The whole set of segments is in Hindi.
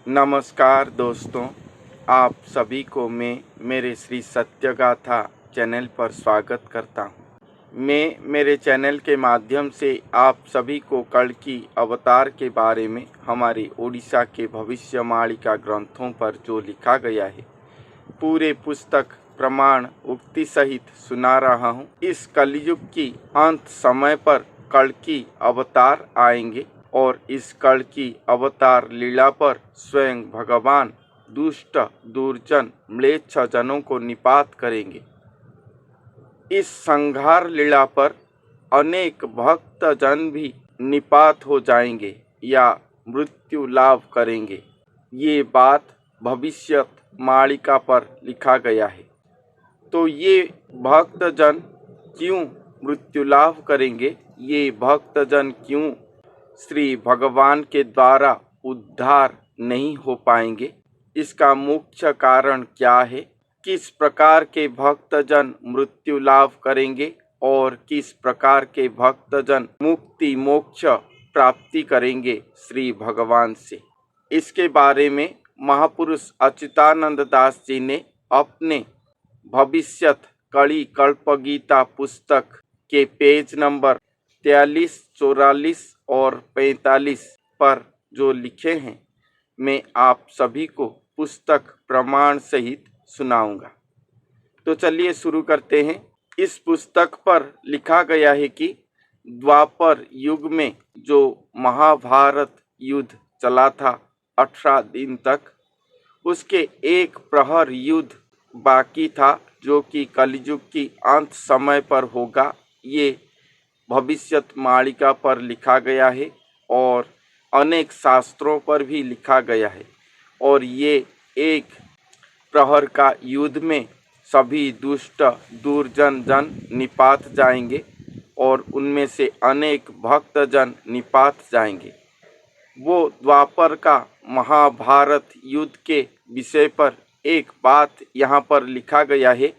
नमस्कार दोस्तों, आप सभी को मैं मेरे श्री सत्यगाथा चैनल पर स्वागत करता हूँ। मैं मेरे चैनल के माध्यम से आप सभी को कल्कि अवतार के बारे में हमारी ओडिशा के भविष्यवाणी ग्रंथों पर जो लिखा गया है पूरे पुस्तक प्रमाण उक्ति सहित सुना रहा हूँ। इस कलयुग की अंत समय पर कल्कि अवतार आएंगे और इस कल्कि अवतार लीला पर स्वयं भगवान दुष्ट दुर्जन म्लेच्छ जनों को निपात करेंगे। इस संहार लीला पर अनेक भक्त जन भी निपात हो जाएंगे या मृत्यु लाभ करेंगे। ये बात भविष्य मालिका पर लिखा गया है। तो ये भक्त जन क्यों मृत्यु लाभ करेंगे? ये भक्त जन क्यों श्री भगवान के द्वारा उद्धार नहीं हो पाएंगे? इसका मुख्य कारण क्या है? किस प्रकार के भक्तजन मृत्यु लाभ करेंगे और किस प्रकार के भक्तजन मुक्ति मोक्ष प्राप्ति करेंगे श्री भगवान से? इसके बारे में महापुरुष अच्युतानंद दास जी ने अपने भविष्यत कड़ी कल्पगीता पुस्तक के पेज नंबर 43, 44 और 45 पर जो लिखे हैं, मैं आप सभी को पुस्तक प्रमाण सहित सुनाऊंगा। तो चलिए शुरू करते हैं। इस पुस्तक पर लिखा गया है कि द्वापर युग में जो महाभारत युद्ध चला था 18 दिन तक, उसके एक प्रहर युद्ध बाकी था जो कि कलयुग की अंत समय पर होगा। ये भविष्यत मालिका पर लिखा गया है और अनेक शास्त्रों पर भी लिखा गया है। और ये एक प्रहर का युद्ध में सभी दुष्ट दुर्जन जन निपात जाएंगे और उनमें से अनेक भक्त जन निपात जाएंगे। वो द्वापर का महाभारत युद्ध के विषय पर एक बात यहाँ पर लिखा गया है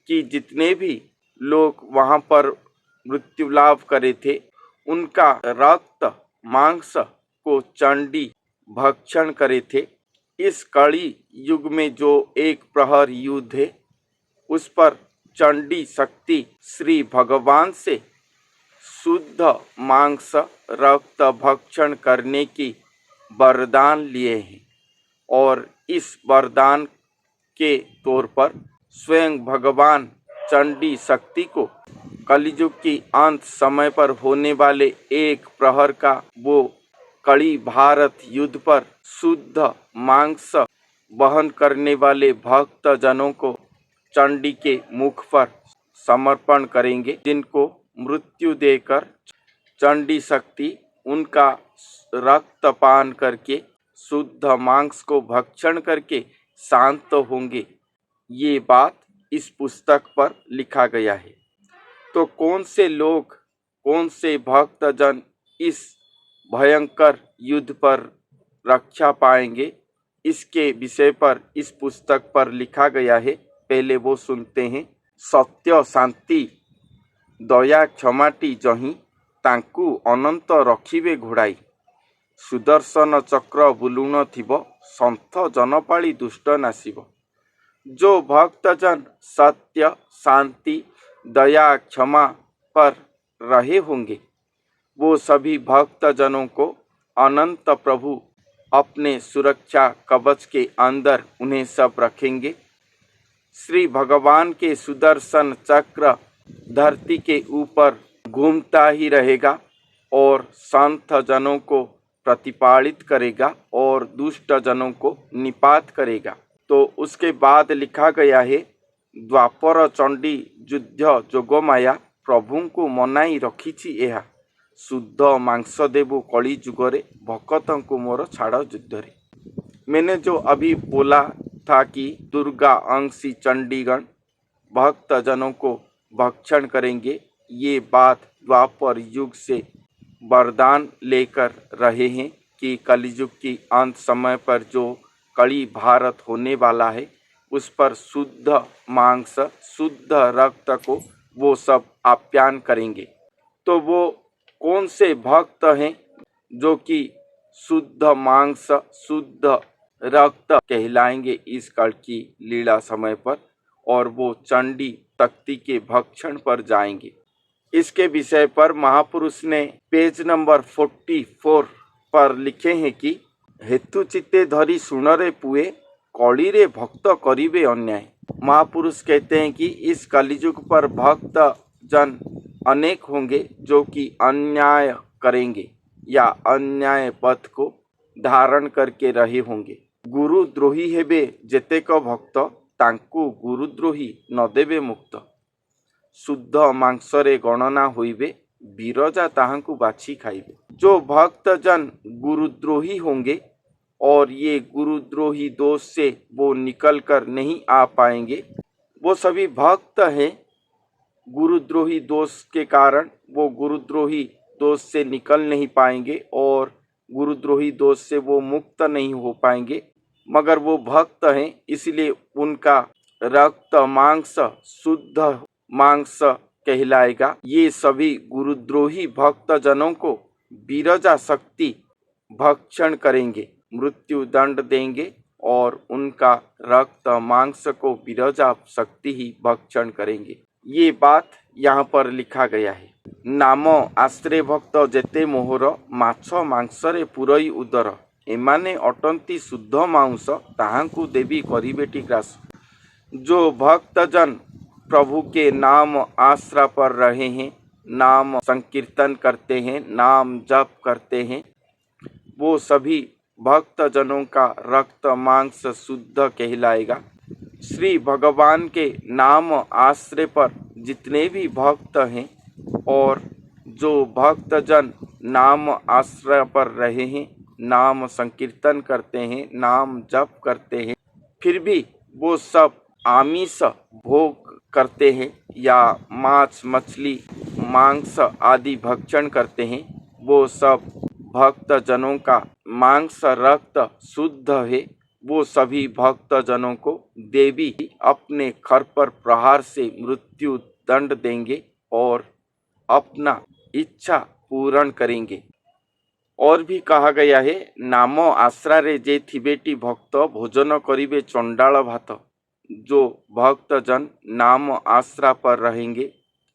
कि जितने भी लोग वहाँ पर मृत्यु लाभ करे थे, उनका रक्त मांस को चंडी भक्षण करे थे। इस कड़ी युग में जो एक प्रहर युद्ध है, उस पर चंडी शक्ति श्री भगवान से शुद्ध मांस रक्त भक्षण करने की वरदान लिए हैं और इस वरदान के तौर पर स्वयं भगवान चंडी शक्ति को कलियुग की अंत समय पर होने वाले एक प्रहर का वो कड़ी भारत युद्ध पर शुद्ध मांस वहन करने वाले भक्त जनों को चंडी के मुख पर समर्पण करेंगे, जिनको मृत्यु देकर चंडी शक्ति उनका रक्तपान करके शुद्ध मांस को भक्षण करके शांत होंगे। ये बात इस पुस्तक पर लिखा गया है। तो कौन से लोग, कौन से भक्तजन इस भयंकर युद्ध पर रक्षा पाएंगे, इसके विषय पर इस पुस्तक पर लिखा गया है। पहले वो सुनते हैं। सत्य शांति दया क्षमाटी जही तांकु अनंत रखिबे घोड़ाई सुदर्शन चक्र बुलुण थिब संथ जनपाली दुष्ट नासिब। जो भक्तजन सत्य शांति दया क्षमा पर रहे होंगे, वो सभी भक्तजनों को अनंत प्रभु अपने सुरक्षा कवच के अंदर उन्हें सब रखेंगे। श्री भगवान के सुदर्शन चक्र धरती के ऊपर घूमता ही रहेगा और संत जनों को प्रतिपालित करेगा और दुष्ट जनों को निपात करेगा। तो उसके बाद लिखा गया है, द्वापर चंडी युद्ध जोगमाया प्रभु को मनाई रखिछि एहा शुद्ध मांस देबु कली जुगरे भक्तों को मोर छाड़ युद्धरे। मैंने जो अभी बोला था कि दुर्गा अंशी चंडीगण भक्त जनों को भक्षण करेंगे, ये बात द्वापर युग से वरदान लेकर रहे हैं कि कलयुग की अंत समय पर जो कड़ी भारत होने वाला है, उस पर शुद्ध मांस शुद्ध रक्त को वो सब आप्यान करेंगे। तो वो कौन से भक्त हैं जो कि शुद्ध मांस, शुद्ध रक्त कहलाएंगे इस कल की लीला समय पर, और वो चंडी शक्ति के भक्षण पर जाएंगे। इसके विषय पर महापुरुष ने पेज नंबर 44 पर लिखे हैं कि हेतु चित्ते धरी सुनरे पुए, कली रे भक्त करिवे अन्याय। महापुरुष कहते हैं कि इस कलियुग पर भक्त जन अनेक होंगे जो कि अन्याय करेंगे या अन्याय पथ को धारण करके रहे होंगे। गुरुद्रोही हेबे जेतेक भक्त, तांकु गुरुद्रोही न देवे मुक्त। शुद्ध मांसरे गणना होइबे, बिरजा ताहांकु बाछी खाइबे। जो भक्त जन गुरुद्रोही होंगे और ये गुरुद्रोही दोष से वो निकल कर नहीं आ पाएंगे, वो सभी भक्त हैं। गुरुद्रोही दोष के कारण वो गुरुद्रोही दोष से निकल नहीं पाएंगे और गुरुद्रोही दोष से वो मुक्त नहीं हो पाएंगे, मगर वो भक्त हैं, इसलिए उनका रक्त मांस शुद्ध मांस कहलाएगा। ये सभी गुरुद्रोही भक्त जनों को बिरजा शक्ति भक्षण करेंगे, मृत्यु दंड देंगे और उनका रक्त मांस को बिरजा शक्ति ही भक्षण करेंगे। ये बात यहाँ पर लिखा गया है। नाम आश्रे भक्त जेते मोहर, माछ मांसरे पुरई उदर। एमाने अटंती शुद्ध मांस, ताहांकु देवी करिबेटी ग्रास। जो भक्त जन प्रभु के नाम आश्रा पर रहे हैं, नाम संकीर्तन करते हैं, नाम जप करते हैं, वो सभी भक्त जनों का रक्त मांस शुद्ध कहलाएगा। श्री भगवान के नाम आश्रय पर जितने भी भक्त हैं और जो भक्त जन नाम आश्रय पर रहे हैं, नाम संकीर्तन करते हैं, नाम जप करते हैं, फिर भी वो सब आमिष भोग करते हैं या मांस मछली मांस आदि भक्षण करते हैं, वो सब भक्त जनों का मांस रक्त शुद्ध है। वो सभी भक्त जनों को देवी अपने खर पर प्रहार से मृत्यु दंड देंगे और अपना इच्छा पूर्ण करेंगे। और भी कहा गया है, नाम आश्रा रे जे थिबेटी भक्त, भोजन करिबे चंडाल भात। जो भक्त जन नाम आश्रा पर रहेंगे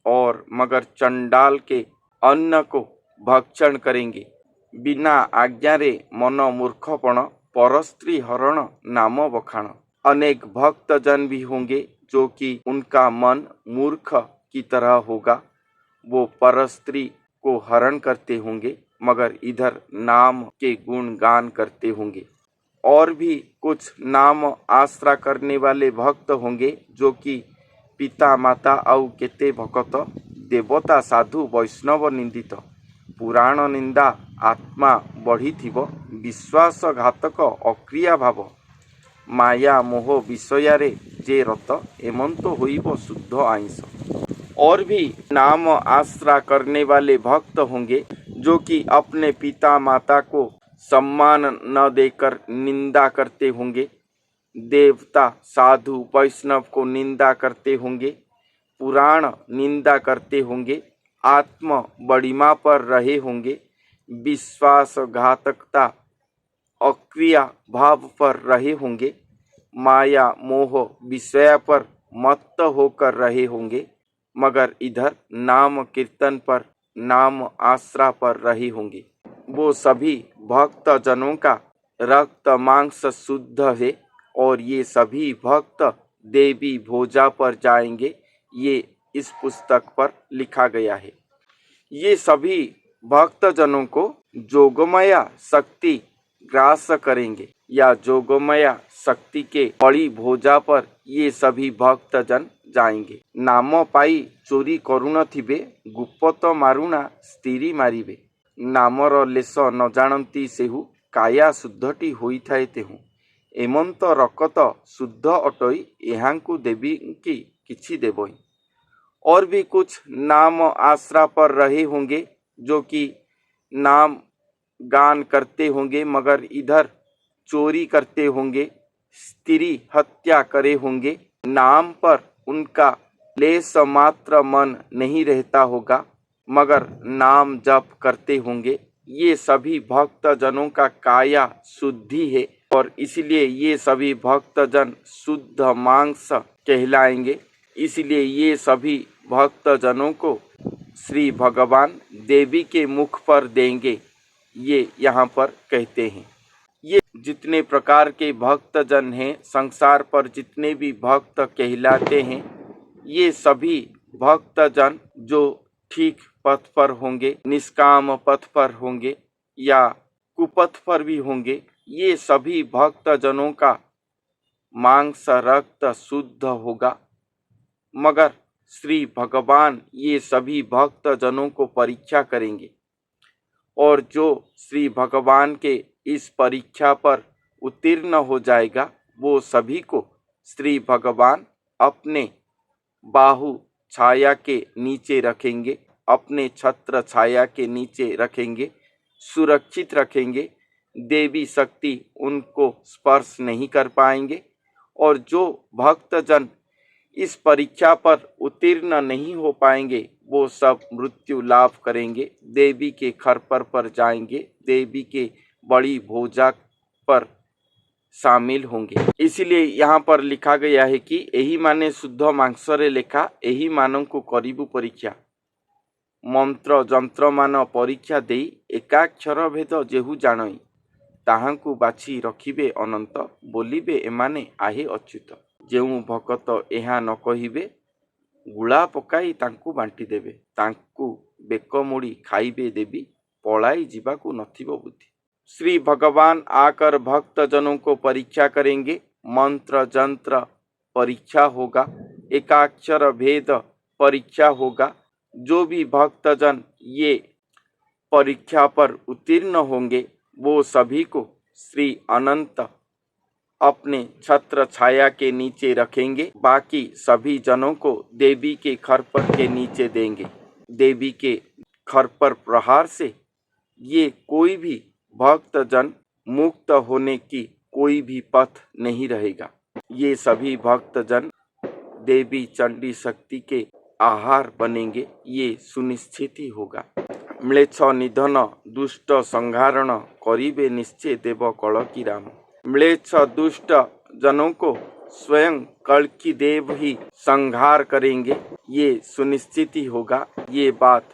और मगर चंडाल के अन्न को भक्षण करेंगे। बिना आज्ञा रे मन मूर्खपण, परस्त्री हरण नाम बखाण। अनेक भक्त जन भी होंगे जो कि उनका मन मूर्ख की तरह होगा, वो परस्त्री को हरण करते होंगे मगर इधर नाम के गुण गान करते होंगे। और भी कुछ नाम आश्रा करने वाले भक्त होंगे जो कि पिता माता आउ केते भकत, देवता साधु वैष्णव निंदित। पुराण निंदा आत्मा बढ़ी थिबो, विश्वासघातक अक्रिया भाव। माया मोह विषयारे जे रत, एमंत होइबो शुद्ध आइंस। और भी नाम आश्रा करने वाले भक्त होंगे जो कि अपने पिता माता को सम्मान न देकर निंदा करते होंगे, देवता साधु वैष्णव को निंदा करते होंगे, पुराण निंदा करते होंगे, आत्म बड़िमा पर रहे होंगे, विश्वासघातकता अक्रिया भाव पर रहे होंगे, माया मोह विषय पर मत्त होकर रहे होंगे, मगर इधर नाम कीर्तन पर नाम आश्रा पर रहे होंगे। वो सभी भक्त जनों का रक्त मांस शुद्ध है और ये सभी भक्त देवी भोजा पर जाएंगे। ये इस पुस्तक पर लिखा गया है। ये सभी भक्त जनों को जोगमया शक्ति ग्रास करेंगे या जोगमया शक्ति के बड़ी भोजा पर ये सभी भक्त जन जाएंगे। नाम पाई चोरी करुण थिबे, गुप्त मारुणा स्त्री मारिबे। नामर लेस न जानती सेहु, काया शुद्धटी होइथाए तेहु। एमंत रकत शुद्ध अटई, एहांकु देवी की किछि देबई। और भी कुछ नाम आश्रा पर रहे होंगे जो कि नाम गान करते होंगे मगर इधर चोरी करते होंगे, स्त्री हत्या करे होंगे, नाम पर उनका लेस मात्र मन नहीं रहता होगा मगर नाम जप करते होंगे, ये सभी भक्तजनों का काया शुद्धि है और इसलिए ये सभी भक्तजन शुद्ध मांस कहलाएंगे। इसलिए ये सभी भक्तजनों को श्री भगवान देवी के मुख पर देंगे, ये यहाँ पर कहते हैं। ये जितने प्रकार के भक्तजन हैं, संसार पर जितने भी भक्त कहलाते हैं, ये सभी भक्तजन जो ठीक पथ पर होंगे, निष्काम पथ पर होंगे या कुपथ पर भी होंगे, ये सभी भक्तजनों का मांस रक्त शुद्ध होगा। मगर श्री भगवान ये सभी भक्तजनों को परीक्षा करेंगे और जो श्री भगवान के इस परीक्षा पर उत्तीर्ण हो जाएगा, वो सभी को श्री भगवान अपने बाहु छाया के नीचे रखेंगे, अपने छत्र छाया के नीचे रखेंगे, सुरक्षित रखेंगे। देवी शक्ति उनको स्पर्श नहीं कर पाएंगे और जो भक्तजन इस परीक्षा पर उत्तीर्ण नहीं हो पाएंगे, वो सब मृत्यु लाभ करेंगे, देवी के खरपर पर जाएंगे, देवी के बड़ी भोजा पर शामिल होंगे। इसलिए यहाँ पर लिखा गया है कि यही माने शुद्ध मांसरे लेखा, यही मानंकु करिबु परीक्षा। मंत्र जंत्र मान परीक्षा देई एकाक्षर भेद जेहु जानई, ताहांकु बाछि रखिबे अनंत, बोलिबे एमाने आहे अच्युत। जेउ भकत एहा न कहिबे, गुला पकाई तांकु बांटी देबे, तांकु बेक मोड़ी खाइबे देवी, पलाई जीवाकु नथिबो बुद्धि। श्री भगवान आकर भक्तजनों को परीक्षा करेंगे। मंत्र जंत्र परीक्षा होगा, एकाक्षर भेद परीक्षा होगा। जो भी भक्तजन ये परीक्षा पर उत्तीर्ण होंगे, वो सभी को श्री अनंत अपने छत्र छाया के नीचे रखेंगे। बाकी सभी जनों को देवी के खरपर के नीचे देंगे। देवी के खरपर प्रहार से ये कोई भी भक्तजन मुक्त होने की कोई भी पथ नहीं रहेगा। ये सभी भक्तजन देवी चंडी शक्ति के आहार बनेंगे, ये सुनिश्चित ही होगा। म्लेच्छ निधन दुष्ट संहारण करिबे निश्चय देव कलकी राम। म्लेच्छ दुष्ट जनों को स्वयं कल्कि देव ही संहार करेंगे, ये सुनिश्चित ही होगा। ये बात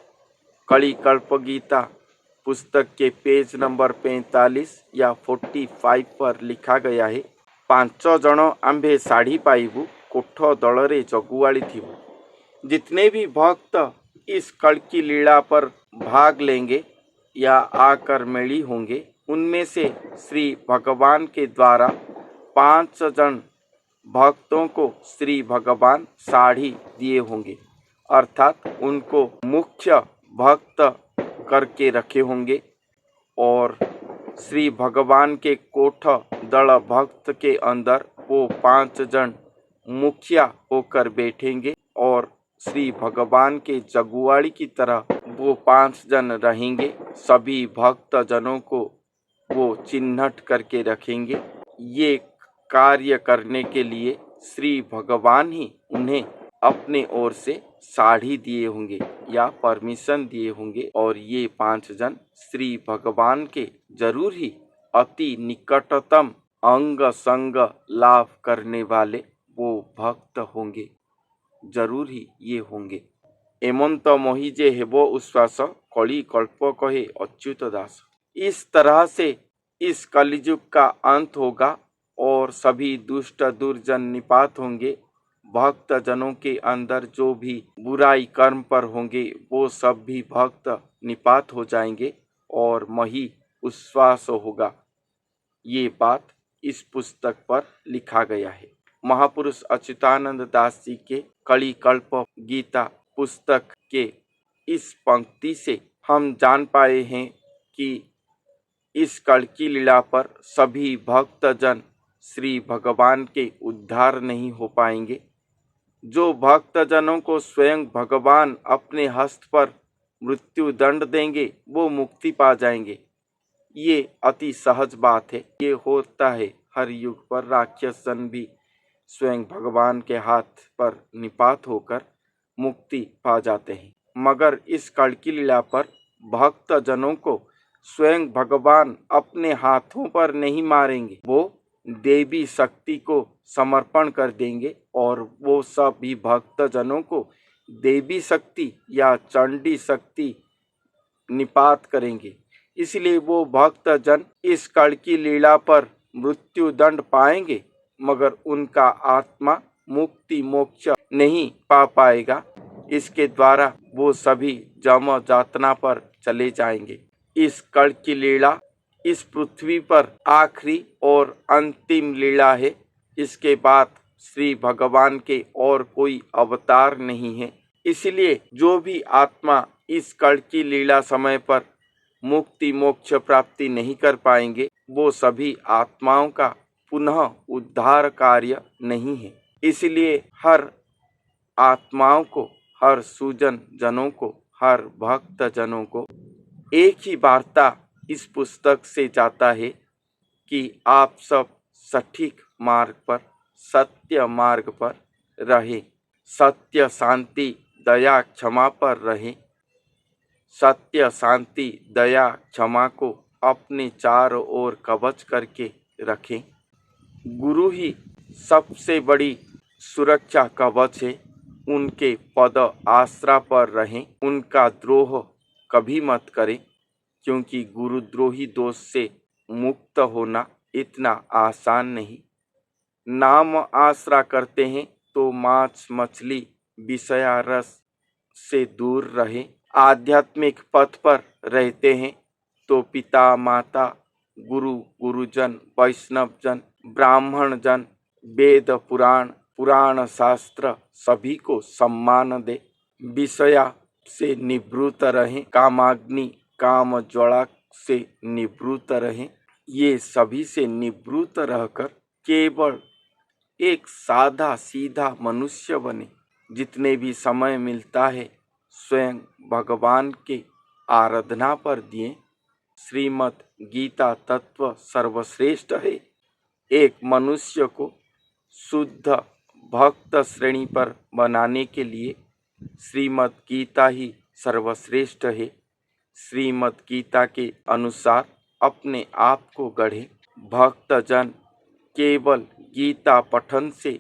कली कल्प गीता पुस्तक के पेज नंबर 45 या 45 पर लिखा गया है। 5 जन आंभे साड़ी पाइबू, कोठ दलरे जगुआली थिबू। जितने भी भक्त इस कल्कि लीला पर भाग लेंगे या आकर मेली होंगे, उनमें से श्री भगवान के द्वारा 5 जन भक्तों को श्री भगवान साड़ी दिए होंगे, अर्थात उनको मुख्य भक्त करके रखे होंगे और श्री भगवान के कोठ दल भक्त के अंदर वो 5 जन मुखिया होकर बैठेंगे और श्री भगवान के जगुआड़ी की तरह वो 5 जन रहेंगे। सभी भक्त जनों को वो चिन्हट करके रखेंगे। ये कार्य करने के लिए श्री भगवान ही उन्हें अपने ओर से साड़ी दिए होंगे या परमिशन दिए होंगे और ये 5 जन श्री भगवान के जरूर ही अति निकटतम अंग संग लाभ करने वाले वो भक्त होंगे, जरूर ही ये होंगे। एमंत मोहिजे हेबो उश्वास, कली कल्प कहे अच्युत दास। इस तरह से इस कलियुग का अंत होगा और सभी दुष्ट दुर्जन निपात होंगे। भक्त जनों के अंदर जो भी बुराई कर्म पर होंगे, वो सब भी भक्त निपात हो जाएंगे और मही उश्वास होगा। ये बात इस पुस्तक पर लिखा गया है। महापुरुष अच्युतानंद दास जी के कली कल्प गीता पुस्तक के इस पंक्ति से हम जान पाए हैं कि इस कल्कि लीला पर सभी भक्तजन श्री भगवान के उद्धार नहीं हो पाएंगे। जो भक्तजनों को स्वयं भगवान अपने हस्त पर मृत्यु दंड देंगे, वो मुक्ति पा जाएंगे। ये अति सहज बात है। ये होता है हर युग पर। राक्षस जन भी स्वयं भगवान के हाथ पर निपात होकर मुक्ति पा जाते हैं। मगर इस कल्कि लीला पर भक्त जनों को स्वयं भगवान अपने हाथों पर नहीं मारेंगे, वो देवी शक्ति को समर्पण कर देंगे और वो सभी भक्तजनों को देवी शक्ति या चंडी शक्ति निपात करेंगे। इसलिए वो भक्तजन इस कल की लीला पर मृत्यु दंड पाएंगे, मगर उनका आत्मा मुक्ति मोक्ष नहीं पा पाएगा। इसके द्वारा वो सभी जम जातना पर चले जाएंगे। इस कल की लीला इस पृथ्वी पर आखिरी और अंतिम लीला है। इसके बाद श्री भगवान के और कोई अवतार नहीं है। इसलिए जो भी आत्मा इस कल की लीला समय पर मुक्ति मोक्ष प्राप्ति नहीं कर पाएंगे, वो सभी आत्माओं का पुनः उद्धार कार्य नहीं है। इसलिए हर आत्माओं को, हर सुजन जनों को, हर भक्त जनों को एक ही वार्ता इस पुस्तक से जाता है कि आप सब सटीक मार्ग पर, सत्य मार्ग पर रहे, सत्य शांति दया क्षमा पर रहे। सत्य शांति दया क्षमा को अपने चारों ओर कवच करके रखें। गुरु ही सबसे बड़ी सुरक्षा कवच है। उनके पद आश्रा पर रहें, उनका द्रोह कभी मत करें, क्योंकि गुरुद्रोही दोष से मुक्त होना इतना आसान नहीं। नाम आश्रा करते हैं तो मांस मछली विषया रस से दूर रहे। आध्यात्मिक पथ पर रहते हैं तो पिता माता गुरु गुरुजन वैष्णव जन ब्राह्मण जन वेद पुराण पुराण शास्त्र सभी को सम्मान दे। विषया से निवृत्त रहें, कामाग्नि काम ज्वाला से निवृत्त रहें। ये सभी से निवृत्त रहकर केवल एक सादा सीधा मनुष्य बने। जितने भी समय मिलता है स्वयं भगवान के आराधना पर दिए। श्रीमद् गीता तत्व सर्वश्रेष्ठ है। एक मनुष्य को शुद्ध भक्त श्रेणी पर बनाने के लिए श्रीमद् गीता ही सर्वश्रेष्ठ है। श्रीमद् गीता के अनुसार अपने आप को गढ़े। भक्तजन केवल गीता पठन से,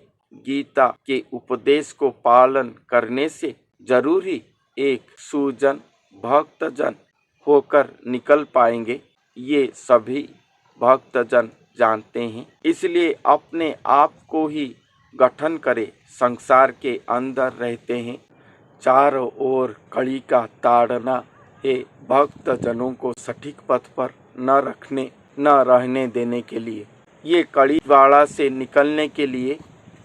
गीता के उपदेश को पालन करने से जरूर ही एक सुजन भक्तजन होकर निकल पाएंगे। ये सभी भक्तजन जानते हैं। इसलिए अपने आप को ही गठन करे। संसार के अंदर रहते हैं, चारों ओर कड़ी का ताड़ना है। भक्तजनों को सटीक पथ पर न रहने देने के लिए, ये कड़ी वाड़ा से निकलने के लिए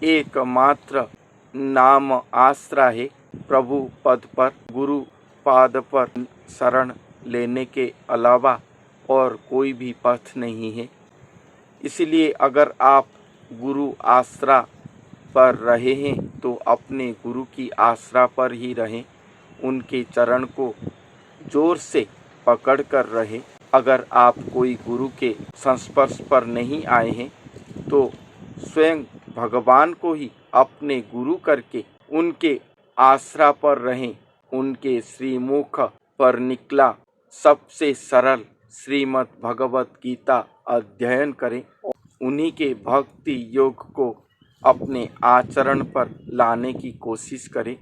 एकमात्र नाम आश्रा है। प्रभु पद पर, गुरु पाद पर शरण लेने के अलावा और कोई भी पथ नहीं है। इसलिए अगर आप गुरु आश्रा पर रहे हैं तो अपने गुरु की आश्रा पर ही रहें। उनके चरण को जोर से पकड़ कर रहें। अगर आप कोई गुरु के संस्पर्श पर नहीं आए हैं तो स्वयं भगवान को ही अपने गुरु करके उनके आश्रा पर रहें। उनके श्रीमुख पर निकला सबसे सरल श्रीमद् भगवत गीता अध्ययन करें। उन्हीं के भक्ति योग को अपने आचरण पर लाने की कोशिश करें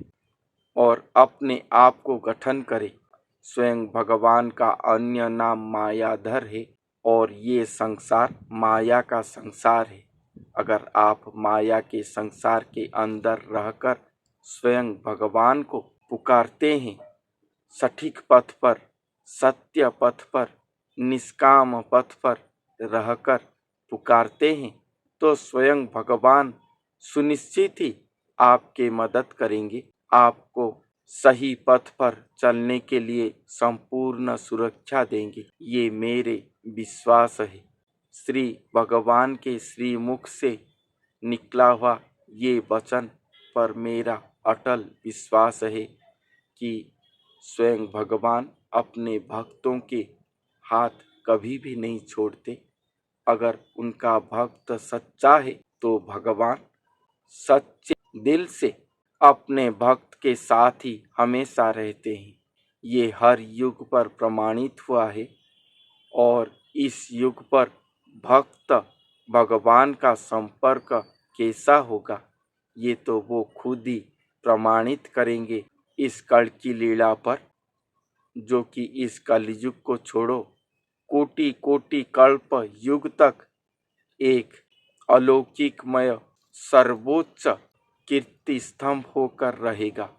और अपने आप को गठन करें। स्वयं भगवान का अन्य नाम मायाधर है और ये संसार माया का संसार है। अगर आप माया के संसार के अंदर रहकर स्वयं भगवान को पुकारते हैं, सटीक पथ पर, सत्य पथ पर, निष्काम पथ पर रहकर पुकारते हैं, तो स्वयं भगवान सुनिश्चित ही आपके मदद करेंगे। आपको सही पथ पर चलने के लिए संपूर्ण सुरक्षा देंगे। ये मेरे विश्वास है। श्री भगवान के श्री मुख से निकला हुआ ये वचन पर मेरा अटल विश्वास है कि स्वयं भगवान अपने भक्तों के हाथ कभी भी नहीं छोड़ते। अगर उनका भक्त सच्चा है तो भगवान सच्चे दिल से अपने भक्त के साथ ही हमेशा रहते हैं। ये हर युग पर प्रमाणित हुआ है। और इस युग पर भक्त भगवान का संपर्क कैसा होगा, ये तो वो खुद ही प्रमाणित करेंगे इस कल की लीला पर, जो कि इस कलयुग को छोड़ो कोटि कोटि कल्प युग तक एक अलौकिकमय सर्वोच्च कीर्ति स्तंभ होकर रहेगा।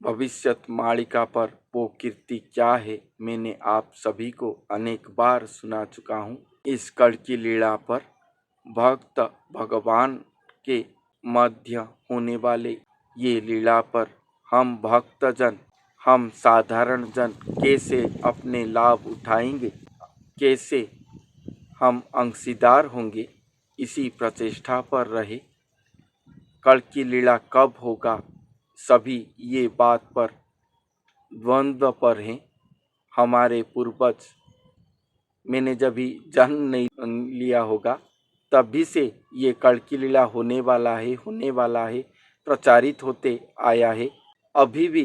भविष्यत मालिका पर वो कीर्ति क्या है, मैंने आप सभी को अनेक बार सुना चुका हूँ। इस कल की लीला पर भक्त भगवान के मध्य होने वाले ये लीला पर हम भक्तजन, हम साधारण जन कैसे अपने लाभ उठाएंगे, कैसे हम अंशीदार होंगे, इसी प्रचेष्टा पर रहे। कल की लीला कब होगा, सभी ये बात पर द्वंद्व पर हैं। हमारे पूर्वज, मैंने जब भी जन्म नहीं लिया होगा तभी से ये कल की लीला होने वाला है प्रचारित होते आया है। अभी भी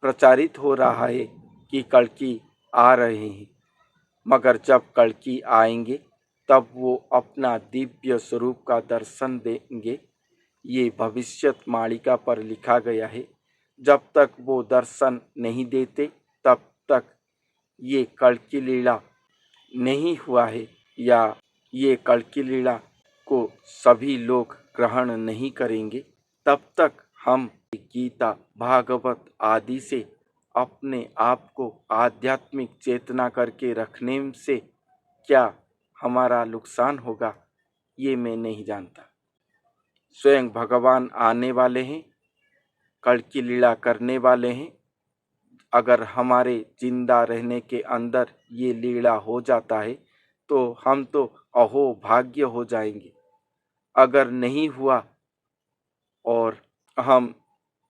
प्रचारित हो रहा है कि कल की आ रहे हैं, मगर जब कल की आएंगे तब वो अपना दिव्य स्वरूप का दर्शन देंगे। ये भविष्यत मालिका पर लिखा गया है। जब तक वो दर्शन नहीं देते तब तक ये कल की लीला नहीं हुआ है, या ये कल की लीला को सभी लोग ग्रहण नहीं करेंगे, तब तक हम गीता भागवत आदि से अपने आप को आध्यात्मिक चेतना करके रखने से क्या हमारा नुकसान होगा, ये मैं नहीं जानता। स्वयं भगवान आने वाले हैं, कल की लीला करने वाले हैं। अगर हमारे जिंदा रहने के अंदर ये लीला हो जाता है तो हम तो अहो भाग्य हो जाएंगे। अगर नहीं हुआ और हम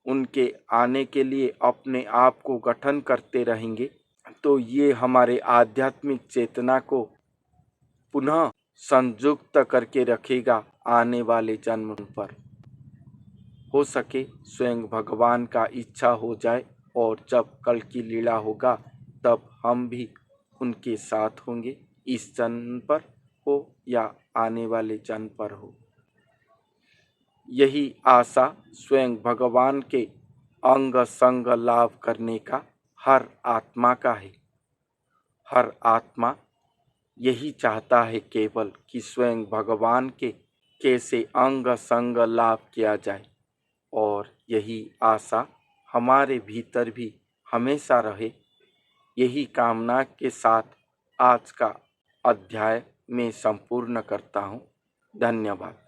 उनके आने के लिए अपने आप को गठन करते रहेंगे तो ये हमारे आध्यात्मिक चेतना को पुनः संयुक्त करके रखेगा आने वाले जन्म पर। हो सके स्वयं भगवान का इच्छा हो जाए और जब कल की लीला होगा तब हम भी उनके साथ होंगे, इस जन्म पर हो या आने वाले जन्म पर हो। यही आशा स्वयं भगवान के अंग संग लाभ करने का हर आत्मा का है। हर आत्मा यही चाहता है केवल कि स्वयं भगवान के कैसे अंग संग लाभ किया जाए, और यही आशा हमारे भीतर भी हमेशा रहे। यही कामना के साथ आज का अध्याय मैं संपूर्ण करता हूँ। धन्यवाद।